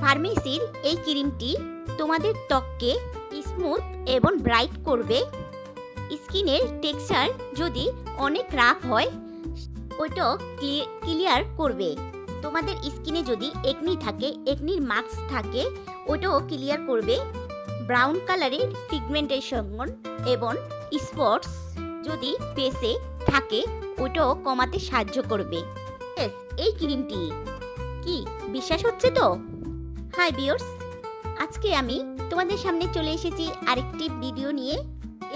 ফার্মেসির এই ক্রিমটি তোমাদের ত্বককে স্মুথ এবং ব্রাইট করবে। স্কিনের টেক্সচার যদি অনেক রাফ হয় ওইটাও ক্লিয়ার করবে। তোমাদের স্কিনে যদি একনি থাকে, একনির মার্কস থাকে, ওটাও ক্লিয়ার করবে। ব্রাউন কালারের পিগমেন্টেশন এবং স্পটস যদি ফেসে থাকে ওটাও কমাতে সাহায্য করবে। এই ক্রিমটি কি বিশ্বাস হচ্ছে তো? হাই ভিউয়ার্স, আজকে আমি তোমাদের সামনে চলে এসেছি আরেকটি ভিডিও নিয়ে।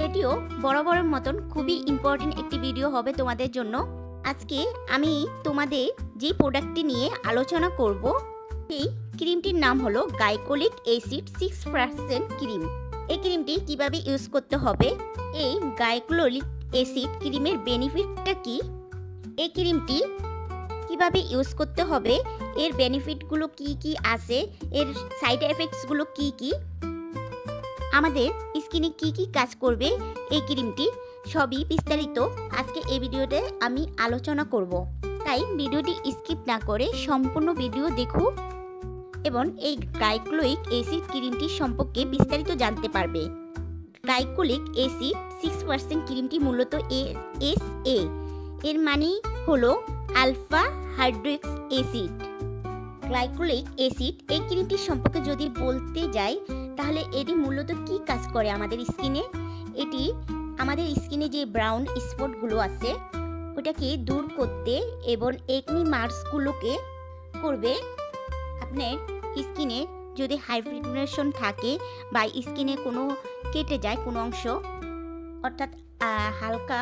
এটিও বরাবরের মতন খুবই ইম্পর্টেন্ট একটি ভিডিও হবে তোমাদের জন্য। আজকে আমি তোমাদের যে প্রোডাক্টটি নিয়ে আলোচনা করব, এই ক্রিমটির নাম হলো গ্লাইকোলিক অ্যাসিড 6% ক্রিম। এই ক্রিমটি কিভাবে ইউজ করতে হবে, এই গ্লাইকোলিক অ্যাসিড ক্রিমের বেনিফিটটা কি, এই ক্রিমটি কিভাবে ইউজ করতে হবে, এর বেনিফিটগুলো কি কি আছে, এর সাইড এফেক্টসগুলো কি কি, আমাদের স্কিনে কি কি কাজ করবে এই ক্রিমটি, সবই বিস্তারিত আজকে এই ভিডিওতে আমি আলোচনা করব। তাই ভিডিওটি স্কিপ না করে সম্পূর্ণ ভিডিও দেখো এবং এই গ্লাইকোলিক অ্যাসিড ক্রিমটি সম্পর্কে বিস্তারিত জানতে পারবে। গ্লাইকোলিক অ্যাসিড 6% ক্রিমটি মূলত ASA এর মানে হলো alpha hydroxy acid. Glycolic acid এই ক্রিমটি সম্পর্কে যদি বলতে যাই তাহলে এটি মূলত কি কাজ করে আমাদের স্কিনে। এটি আমাদের স্কিনে যে ব্রাউন স্পটগুলো আছে ওটাকে দূর করতে এবং একনি মার্কসগুলোকে করবে। আপনার স্কিনে যদি হাইপিগমেন্টেশন থাকে বা স্কিনে কোনো কেটে যায় কোনো অংশ, অর্থাৎ হালকা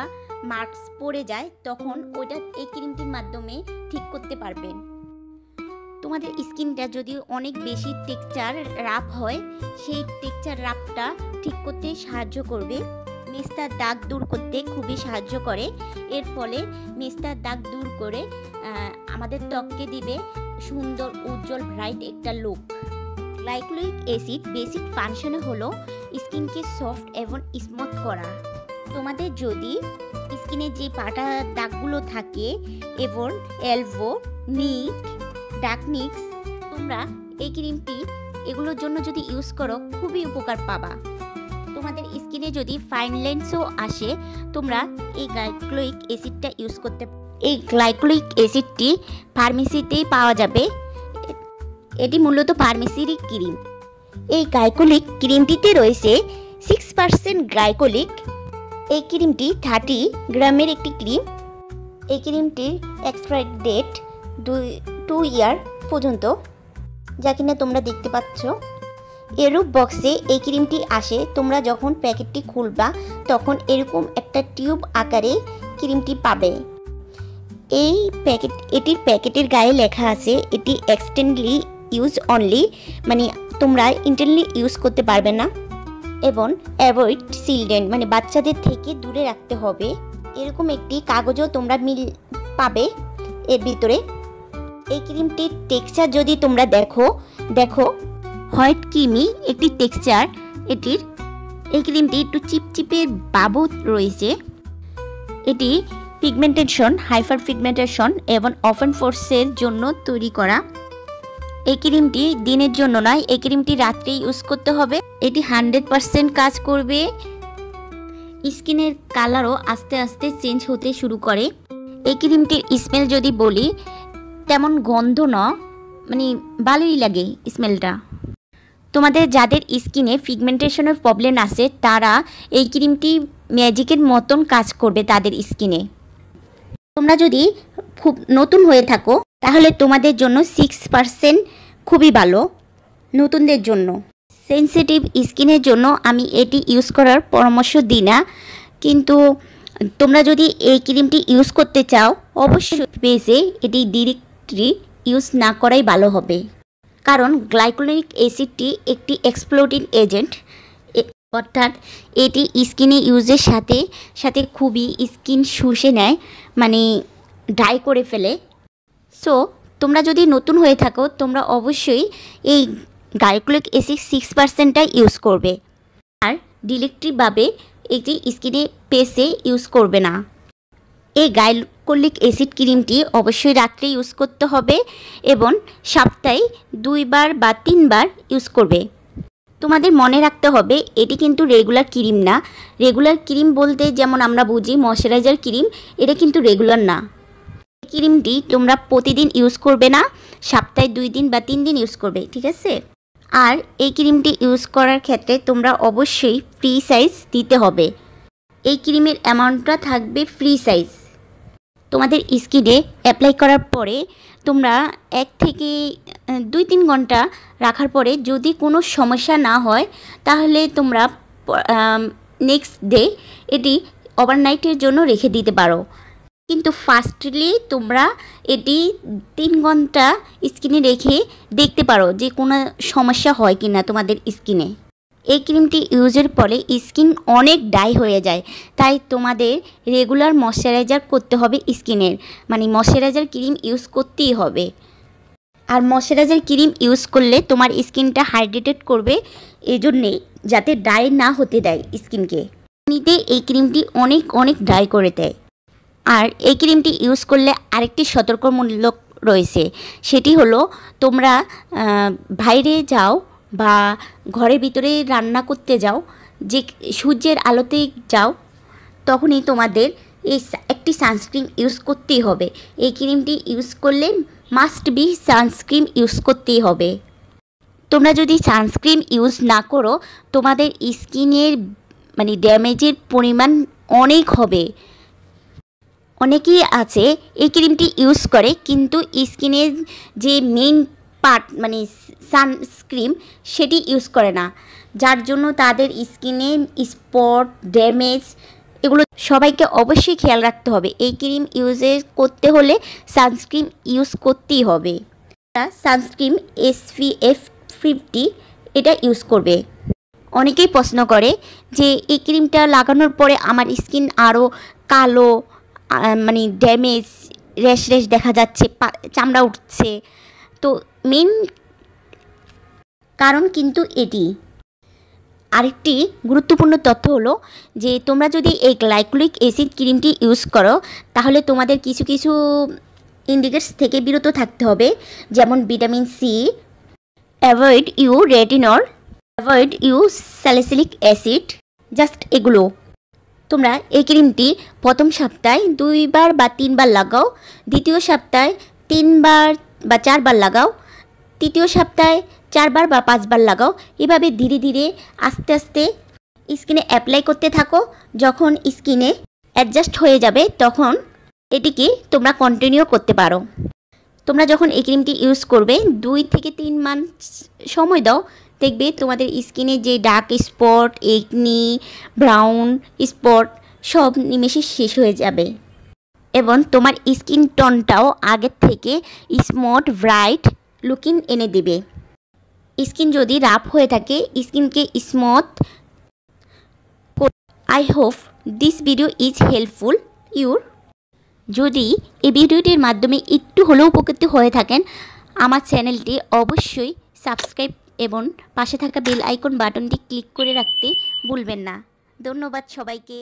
মার্কস পড়ে যায়, তখন ওইটা এই ক্রিমটির মাধ্যমে ঠিক করতে পারবেন। তোমাদের স্কিনটা যদি অনেক বেশি টেক্সচার রাফ হয়, সেই টেক্সচার রাফটা ঠিক করতে সাহায্য করবে। মেস্তার দাগ দূর করতে খুবই সাহায্য করে। এর ফলে মেস্তার দাগ দূর করে আমাদের ত্বককে দিবে সুন্দর উজ্জ্বল ব্রাইট একটা লুক। গ্লাইকোলিক অ্যাসিড বেসিক ফাংশনে হলো স্কিনকে সফট এবং স্মুথ করা। তোমাদের যদি স্কিনে যে পাটা দাগগুলো থাকে এবং এলবো, নিক, ডার্কনিক্স, তোমরা এই ক্রিমটি এগুলোর জন্য যদি ইউজ করো খুবই উপকার পাবা। তোমাদের স্কিনে যদি ফাইন লাইন্সও আসে, তোমরা এই গ্লাইকোলিক অ্যাসিডটা ইউজ করতে। এই গ্লাইকোলিক অ্যাসিডটি ফার্মেসিতেই পাওয়া যাবে। এটি মূলত ফার্মেসিরই ক্রিম। এই গ্লাইকোলিক ক্রিমটিতে রয়েছে 6% গ্লাইকোলিক। এই ক্রিমটি 30 গ্রামের একটি ক্রিম। এই ক্রিমটির এক্সপায়ারি ডেট 2 ইয়ার পর্যন্ত, যা কিনা তোমরা দেখতে পাচ্ছ। এরূপ বক্সে এই ক্রিমটি আসে। তোমরা যখন প্যাকেটটি খুলবা তখন এরকম একটা টিউব আকারে ক্রিমটি পাবে। এটির প্যাকেটের গায়ে লেখা আছে এটি এক্সটেন্ডলি ইউজ অনলি, মানে তোমরা ইন্টারনালি ইউজ করতে পারবে না, এবং অ্যাভয়েড চিলড্রেন, মানে বাচ্চাদের থেকে দূরে রাখতে হবে। এরকম একটি কাগজও তোমরা পাবে এর ভিতরে। এই ক্রিমটির টেক্সচার যদি তোমরা দেখো হোয়াইট ক্রিমি একটি টেক্সচার এটির। এই ক্রিমটি একটু চিপচিপের ভাবও রয়েছে। এটি পিগমেন্টেশন, হাইপার পিগমেন্টেশন এবং ওপেন পোরসের জন্য তৈরি করা। এই ক্রিমটি দিনের জন্য নয়, এই ক্রিমটি রাত্রে ইউজ করতে হবে। এটি 100% কাজ করবে। স্কিনের কালারও আস্তে আস্তে চেঞ্জ হতে শুরু করে। এই ক্রিমটির স্মেল যদি বলি, তেমন গন্ধ না, মানে ভালোই লাগে স্মেলটা। তোমাদের যাদের স্কিনে পিগমেন্টেশনের প্রবলেম আছে তারা এই ক্রিমটি ম্যাজিকের মতন কাজ করবে তাদের স্কিনে। তোমরা যদি খুব নতুন হয়ে থাকো তাহলে তোমাদের জন্য 6% খুবই ভালো। নতুনদের জন্য, সেনসিটিভ স্কিনের জন্য আমি এটি ইউজ করার পরামর্শ দিই না, কিন্তু তোমরা যদি এই ক্রিমটি ইউজ করতে চাও অবশ্যই বেসে এটি ডিরেক্টলি ইউজ না করাই ভালো হবে। কারণ গ্লাইকোলিক অ্যাসিডটি একটি এক্সপ্লোডিং এজেন্ট, অর্থাৎ এটি স্কিনে ইউজের সাথে সাথে খুবই স্কিন শুষে নেয়, মানে ড্রাই করে ফেলে। সো তোমরা যদি নতুন হয়ে থাকো তোমরা অবশ্যই এই গ্লাইকোলিক অ্যাসিড 6%টাই ইউজ করবে, আর ডিরেক্টলিভাবে এটি স্কিনে পেসে ইউজ করবে না। এই গ্লাইকোলিক অ্যাসিড ক্রিমটি অবশ্যই রাত্রে ইউজ করতে হবে এবং সপ্তাহে 2 বার বা 3 বার ইউজ করবে। তোমাদের মনে রাখতে হবে এটি কিন্তু রেগুলার ক্রিম না। রেগুলার ক্রিম বলতে যেমন আমরা বুঝি ময়শ্চারাইজার ক্রিম, এটা কিন্তু রেগুলার না। এই ক্রিমটি তোমরা প্রতিদিন ইউজ করবে না, সপ্তাহে 2 দিন বা 3 দিন ইউজ করবে, ঠিক আছে? আর এই ক্রিমটি ইউজ করার ক্ষেত্রে তোমরা অবশ্যই ফ্রি সাইজ দিতে হবে। এই ক্রিমের অ্যামাউন্টটা থাকবে ফ্রি সাইজ। তোমাদের স্কিনে অ্যাপ্লাই করার পরে তোমরা 1 থেকে 2-3 ঘন্টা রাখার পরে যদি কোনো সমস্যা না হয় তাহলে তোমরা নেক্সট ডে এটি ওভারনাইটের জন্য রেখে দিতে পারো। কিন্তু ফার্স্টলি তোমরা এটি 3 ঘন্টা স্কিনে রেখে দেখতে পারো যে কোনো সমস্যা হয় কি না তোমাদের স্কিনে। এই ক্রিমটি ইউজের পরে স্কিন অনেক ড্রাই হয়ে যায়, তাই তোমাদের রেগুলার ময়শ্চারাইজার করতে হবে স্কিনের, মানে ময়শ্চারাইজার ক্রিম ইউজ করতেই হবে। আর ময়শ্চারাইজার ক্রিম ইউজ করলে তোমার স্কিনটা হাইড্রেটেড করবে, এই জন্যে যাতে ড্রাই না হতে দেয় স্কিনকে। এমনিতে এই ক্রিমটি অনেক ড্রাই করে দেয়। আর এই ক্রিমটি ইউজ করলে আরেকটি সতর্কমূলক রয়েছে, সেটি হলো তোমরা বাইরে যাও বা ঘরের ভিতরে রান্না করতে যাও, যে সূর্যের আলোতে যাও, তখনই তোমাদের এই একটি সানস্ক্রিন ইউজ করতেই হবে। এই ক্রিমটি ইউজ করলে মাস্ট বি সানস্ক্রিন ইউজ করতেই হবে। তোমরা যদি সানস্ক্রিন ইউজ না করো তোমাদের স্কিনের মানে ড্যামেজের পরিমাণ অনেক হবে। অনেকেই আছে এই ক্রিমটি ইউজ করে কিন্তু স্কিনের যে মেইন পার্ট মানে সানস্ক্রিন সেটি ইউজ করে না, যার জন্য তাদের স্কিনে স্পট ড্যামেজ এগুলো সবাইকে অবশ্যই খেয়াল রাখতে হবে। এই ক্রিম ইউজে করতে হলে সানস্ক্রিন ইউজ করতেই হবে। সানস্ক্রিন SPF 50 এটা ইউজ করবে। অনেকেই প্রশ্ন করে যে এই ক্রিমটা লাগানোর পরে আমার স্কিন আরও কালো মানে ড্যামেজ র্যাশ দেখা যাচ্ছে, চামড়া উঠছে। তো মেন কারণ কিন্তু এটি। আরেকটি গুরুত্বপূর্ণ তথ্য হলো যে তোমরা যদি এই গ্লাইকোলিক অ্যাসিড ক্রিমটি ইউজ করো তাহলে তোমাদের কিছু ইন্ডিকেটস থেকে বিরত থাকতে হবে, যেমন vitamin C, avoid you retinol, avoid you salicylic acid, just এগুলো। তোমরা এই ক্রিমটি প্রথম সপ্তাহে 2 বার বা 3 বার লাগাও, দ্বিতীয় সপ্তাহে 3 বার বা 4 বার লাগাও, তৃতীয় সপ্তাহে 4 বার বা 5 বার লাগাও। এভাবে ধীরে ধীরে আস্তে আস্তে স্কিনে অ্যাপ্লাই করতে থাকো। যখন স্কিনে অ্যাডজাস্ট হয়ে যাবে তখন এটিকে তোমরা কন্টিনিউ করতে পারো। তোমরা যখন এই ক্রিমটি ইউজ করবে 2 থেকে 3 মাস সময় দাও, দেখবে তোমাদের স্কিনে যে dark spot, acne, brown spot সব নিমেষে শেষ হয়ে যাবে এবং তোমার স্কিন টোনটাও আগের থেকে স্মুথ ব্রাইট লুকিং এনে দেবে। স্কিন যদি রাফ হয়ে থাকে স্কিনকে smooth. I hope this video is helpful your. যদি এই ভিডিওটির মাধ্যমে একটু হলেও উপকৃত হয়ে থাকেন আমার চ্যানেলটি অবশ্যই সাবস্ক্রাইব এবং পাশে থাকা বেল আইকন বাটনটি ক্লিক করে রাখতে ভুলবেন না। ধন্যবাদ সবাইকে।